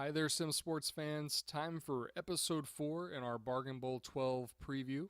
Hi there, Sim Sports fans. Time for episode 4 in our Bargain Bowl 12 preview.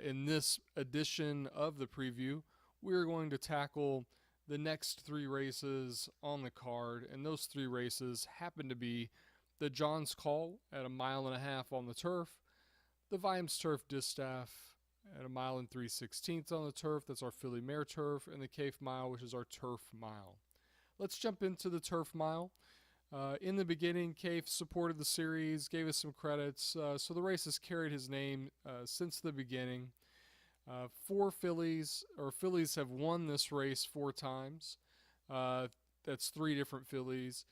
In this edition of the preview, we're going to tackle the next 3 races on the card, and those 3 races happen to be the John's Call at a mile and a half on the turf, the Vimes Turf Distaff at a mile and 3/16 on the turf, that's our Philly Mare Turf, and the Kaif Mile, which is our Turf Mile. Let's jump into the Turf Mile. In the beginning, Kaif supported the series, gave us some credits, so the race has carried his name since the beginning. Fillies have won this race 4 times. That's 3 different fillies.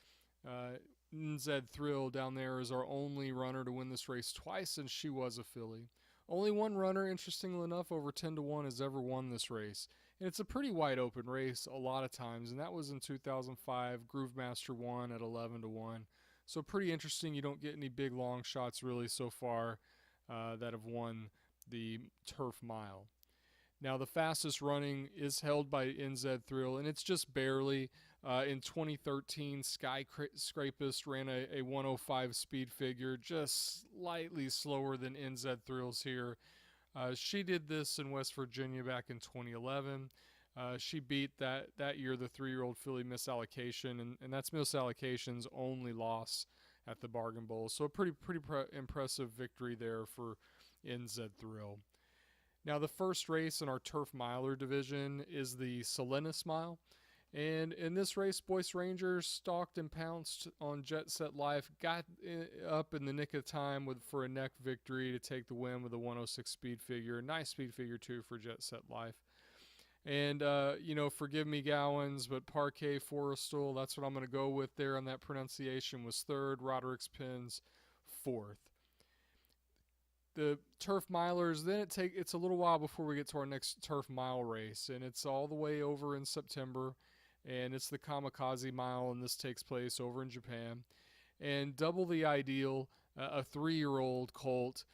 NZ Thrill down there is our only runner to win this race twice, and she was a filly. Only one runner, interestingly enough, over 10-1 has ever won this race. And it's a pretty wide open race a lot of times, and that was in 2005. Groovemaster won at 11-1. So pretty interesting. You don't get any big long shots really so far that have won the turf mile. Now, the fastest running is held by NZ Thrill, and it's just barely. In 2013, Skyscrapist ran a 105 speed figure, just slightly slower than NZ Thrill's here. She did this in West Virginia back in 2011. She beat that year the 3-year-old filly Misallocation, and that's Misallocation's only loss at the Bargain Bowl. So a pretty impressive victory there for NZ Thrill. Now, the first race in our Turf Miler division is the Salinas Mile. And in this race, Boyce Ranger stalked and pounced on Jet Set Life, got up in the nick of time for a neck victory to take the win with a 106 speed figure. Nice speed figure, too, for Jet Set Life. And, forgive me, Gowans, but Parquet Forestal, that's what I'm going to go with there on that pronunciation, was third. Roderick's Pins, fourth. The turf milers, then it's a little while before we get to our next turf mile race, and it's all the way over in September, and it's the Kamikaze Mile, and this takes place over in Japan. And Double the Ideal, a 3-year-old colt,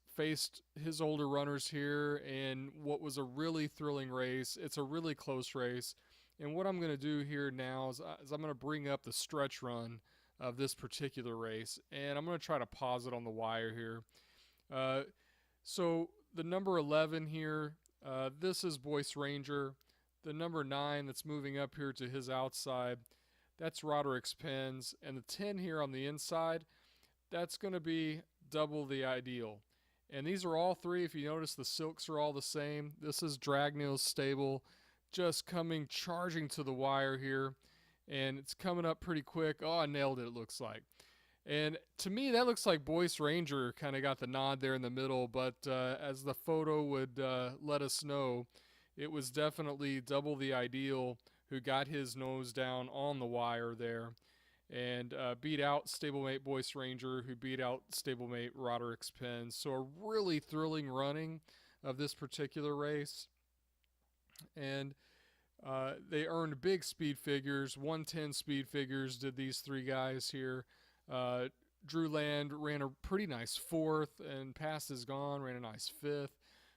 faced his older runners here in what was a really thrilling race. It's a really close race, and what I'm going to do here now is I'm going to bring up the stretch run of this particular race, and I'm going to try to pause it on the wire here. So the number 11 here, this is Boyce Ranger. The number 9 that's moving up here to his outside, that's Roderick's Pins. And the 10 here on the inside, that's going to be Double the Ideal. And these are all 3. If you notice, the silks are all the same. This is Dragnill's stable, just charging to the wire here. And it's coming up pretty quick. Oh, I nailed it, it looks like. And to me, that looks like Boyce Ranger kind of got the nod there in the middle, but as the photo would let us know, it was definitely Double the Ideal who got his nose down on the wire there and beat out stablemate Boyce Ranger, who beat out stablemate Roderick's Pins. So a really thrilling running of this particular race. And they earned big speed figures, 110 speed figures did these 3 guys here. Drew Land ran a pretty nice 4th, and Past Is Gone ran a nice 5th.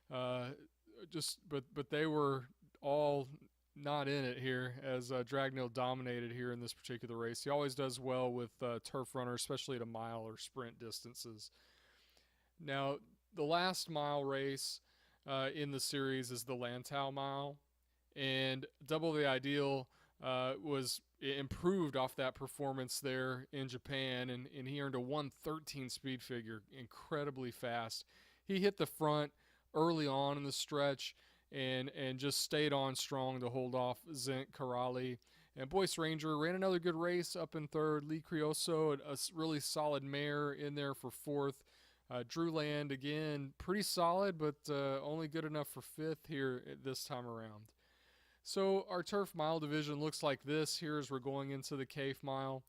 But they were all not in it here, as Dragnill dominated here in this particular race. He always does well with turf runners, especially at a mile or sprint distances. Now, the last mile race in the series is the Lantau Mile, and Double the Ideal was improved off that performance there in Japan, and he earned a 113 speed figure, incredibly fast. He hit the front early on in the stretch and just stayed on strong to hold off Zent Karali. And Boyce Ranger ran another good race up in 3rd. Lee Crioso, a really solid mare in there for 4th. Drew Land, again, pretty solid, but only good enough for 5th here this time around. So our turf mile division looks like this here as we're going into the Kaif Mile.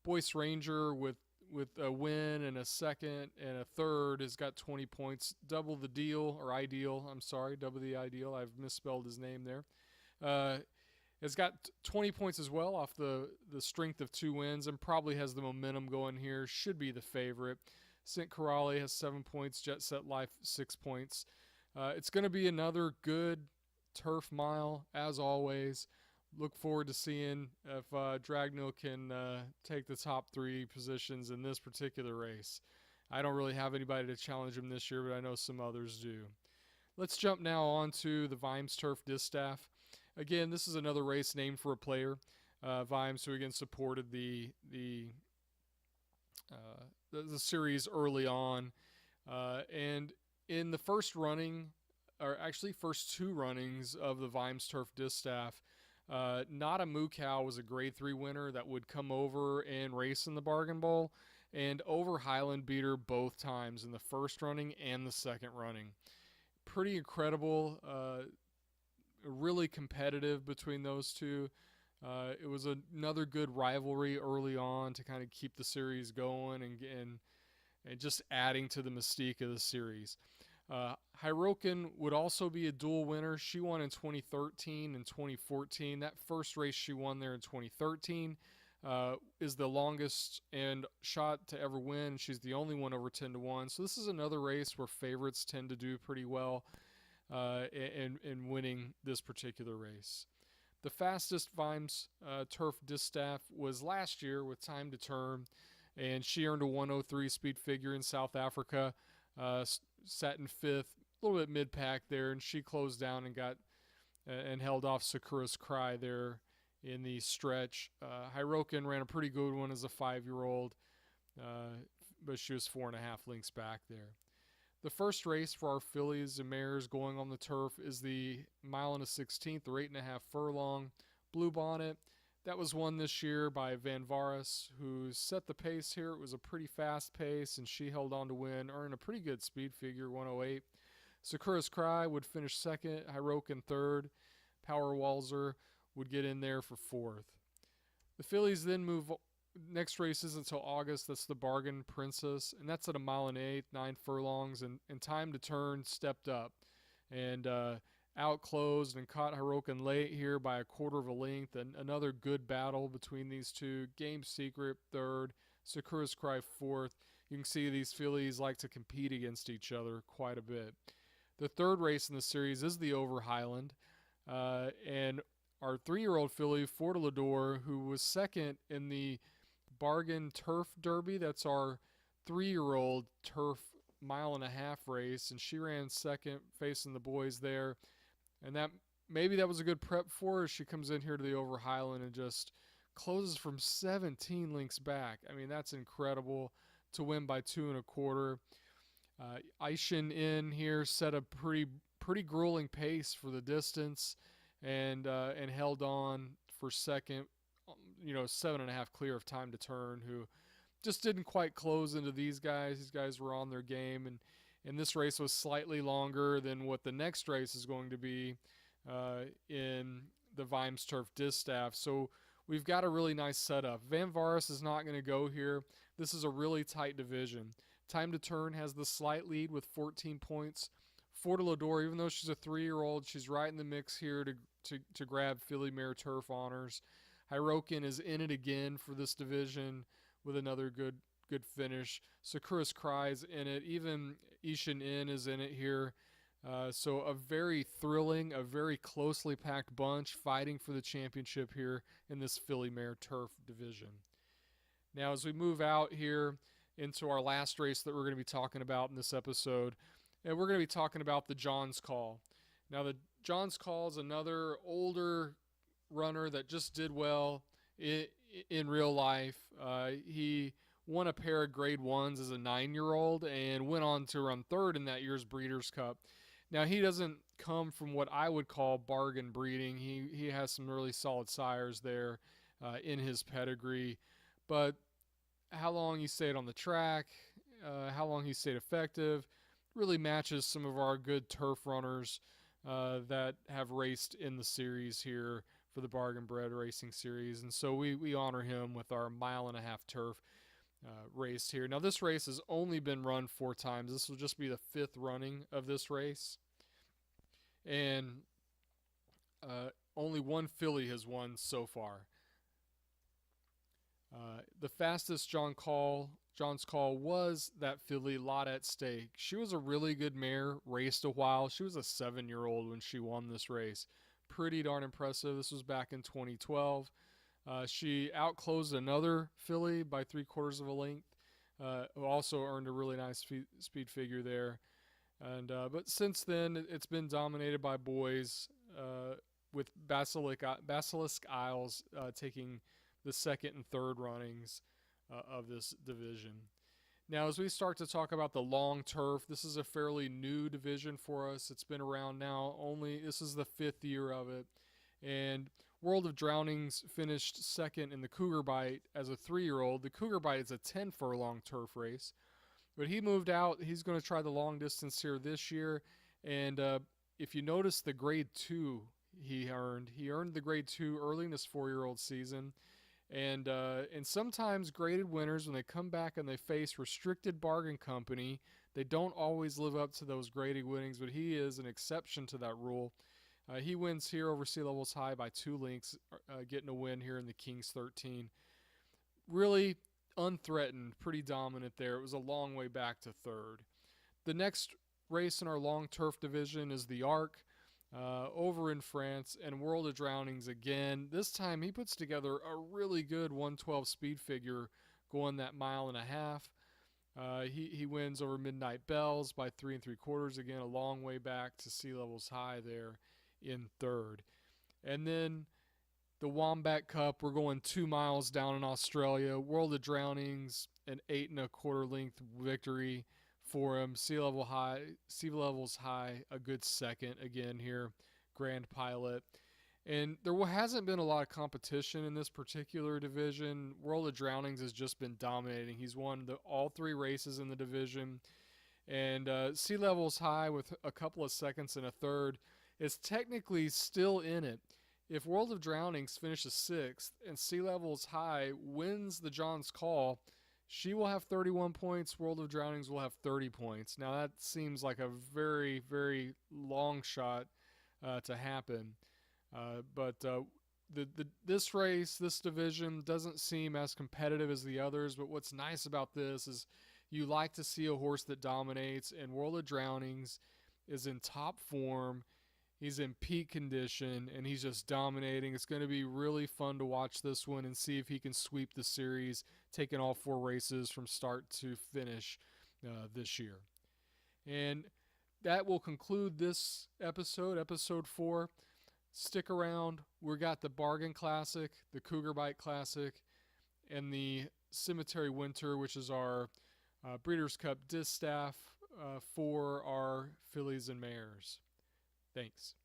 Boyce Ranger with a win and a 2nd and a 3rd has got 20 points. Double the Ideal. I've misspelled his name there. Has got 20 points as well off the strength of 2 wins, and probably has the momentum going here. Should be the favorite. St. Corrali has 7 points. Jet Set Life 6 points. It's going to be another good turf mile, as always. Look forward to seeing if Dragneel can take the top 3 positions in this particular race. I don't really have anybody to challenge him this year, but I know some others do. Let's jump now on to the Vimes Turf Distaff. Again, this is another race named for a player. Vimes, who again supported the series early on, and in the first running, or actually first 2 runnings of the Vimes Turf Distaff, Nada Mukau was a Grade 3 winner that would come over and race in the Bargain Bowl, and Over Highland beat her both times in the first running and the second running. Pretty incredible, really competitive between those two. It was another good rivalry early on to kind of keep the series going and just adding to the mystique of the series. Hirokin would also be a dual winner. She won in 2013 and 2014. That first race she won there in 2013 is the longest and shot to ever win. She's the only one over 10-1. So this is another race where favorites tend to do pretty well in winning this particular race. The fastest Vimes Turf Distaff was last year with Time to Turn, and she earned a 103 speed figure in South Africa. Sat in 5th, a little bit mid-pack there, and she closed down and got and held off Sakura's Cry there in the stretch. Hirokin ran a pretty good one as a 5-year-old, but she was 4.5 lengths back there. The first race for our fillies and mares going on the turf is the 1 1/16, or 8.5 furlong Blue Bonnet. That was won this year by Van Varis, who set the pace here. It was a pretty fast pace, and she held on to win, earned a pretty good speed figure, 108. Sakura's Cry would finish second, Hirokin third. Power Walzer would get in there for fourth. The fillies then move. Next race isn't until August. That's the Bargain Princess, and that's at 1 1/8, 9 furlongs, and Time to Turn stepped up and outclosed and caught Hirokin late here by a 1/4 of a length, and another good battle between these two. Game Secret third, Sakura's Cry fourth. You can see these fillies like to compete against each other quite a bit. The third race in the series is the Over Highland, and our 3-year-old filly, Fort Lador, who was second in the Bargain Turf Derby. That's our 3-year-old turf 1.5 mile race, and she ran second facing the boys there. And maybe that was a good prep for her. She comes in here to the Over Highland and just closes from 17 lengths back. I mean, that's incredible to win by 2 1/4. Aishin in here set a pretty grueling pace for the distance and held on for second. 7.5 clear of Time to Turn, who just didn't quite close into these guys. These guys were on their game, and this race was slightly longer than what the next race is going to be in the Vimes Turf Distaff. So we've got a really nice setup. Van Varis is not going to go here. This is a really tight division. Time to Turn has the slight lead with 14 points. Fort Lador, even though she's a 3-year-old, she's right in the mix here to grab filly mare turf honors. Hirokin is in it again for this division with another good finish. Sakura's Cry is in it. Even Ishin In is in it here. So a very thrilling, a very closely packed bunch fighting for the championship here in this filly mare turf division. Now, as we move out here into our last race that we're going to be talking about in this episode, and we're going to be talking about the John's Call. Now, the John's Call is another older runner that just did well in real life. He won a pair of Grade 1s as a 9-year-old and went on to run third in that year's Breeders' Cup. Now, he doesn't come from what I would call bargain breeding. He has some really solid sires there in his pedigree. But how long he stayed on the track, how long he stayed effective, really matches some of our good turf runners that have raced in the series here for the Bargain Bred Racing Series. And so we honor him with our 1.5 mile turf race here. Now, this race has only been run 4 times. This will just be the 5th running of this race. And only one filly has won so far. The fastest John's Call was that filly Lot at Stake. She was a really good mare, raced a while. She was a 7-year-old when she won this race. pretty darn impressive. This was back in 2012. She outclosed another filly by 3/4 of a length, who also earned a really nice speed figure there. And but since then, it's been dominated by boys, with Basilisk Isles taking the second and third runnings of this division. Now, as we start to talk about the long turf, this is a fairly new division for us. It's been around now this is the 5th year of it. And World of Drownings finished second in the Cougar Bite as a 3-year-old. The Cougar Bite is a 10 furlong turf race. But he moved out. He's going to try the long distance here this year. And if you notice the grade 2 he earned the grade 2 early in his 4-year-old season. And sometimes graded winners, when they come back and they face restricted bargain company, they don't always live up to those graded winnings, but he is an exception to that rule. He wins here over Sea Levels High by 2 lengths, getting a win here in the Kings 13. Really unthreatened, pretty dominant there. It was a long way back to third. The next race in our long turf division is the Arc, over in France, and World of Drownings again. This time he puts together a really good 112 speed figure going that 1.5 miles. He wins over Midnight Bells by 3 3/4. Again, a long way back to Sea Levels High there in third. And then the Wombat Cup, we're going 2 miles down in Australia. World of Drownings, an 8 1/4 length victory for him. Sea Levels High, a good second again here. Grand Pilot. And there hasn't been a lot of competition in this particular division. World of Drownings has just been dominating. He's won all 3 races in the division. And Sea Levels High, with a couple of seconds and a third, is technically still in it. If World of Drownings finishes 6th and Sea Levels High wins the John's Call, she will have 31 points. World of Drownings will have 30 points. Now, that seems like a very, very long shot to happen. But this race, this division, doesn't seem as competitive as the others. But what's nice about this is you like to see a horse that dominates, and World of Drownings is in top form. He's in peak condition, and he's just dominating. It's going to be really fun to watch this one and see if he can sweep the series, taking all 4 races from start to finish this year. And that will conclude this episode 4. Stick around. We got the Bargain Classic, the Cougar Bite Classic, and the Cemetery Winter, which is our Breeders' Cup Distaff for our fillies and mares. Thanks.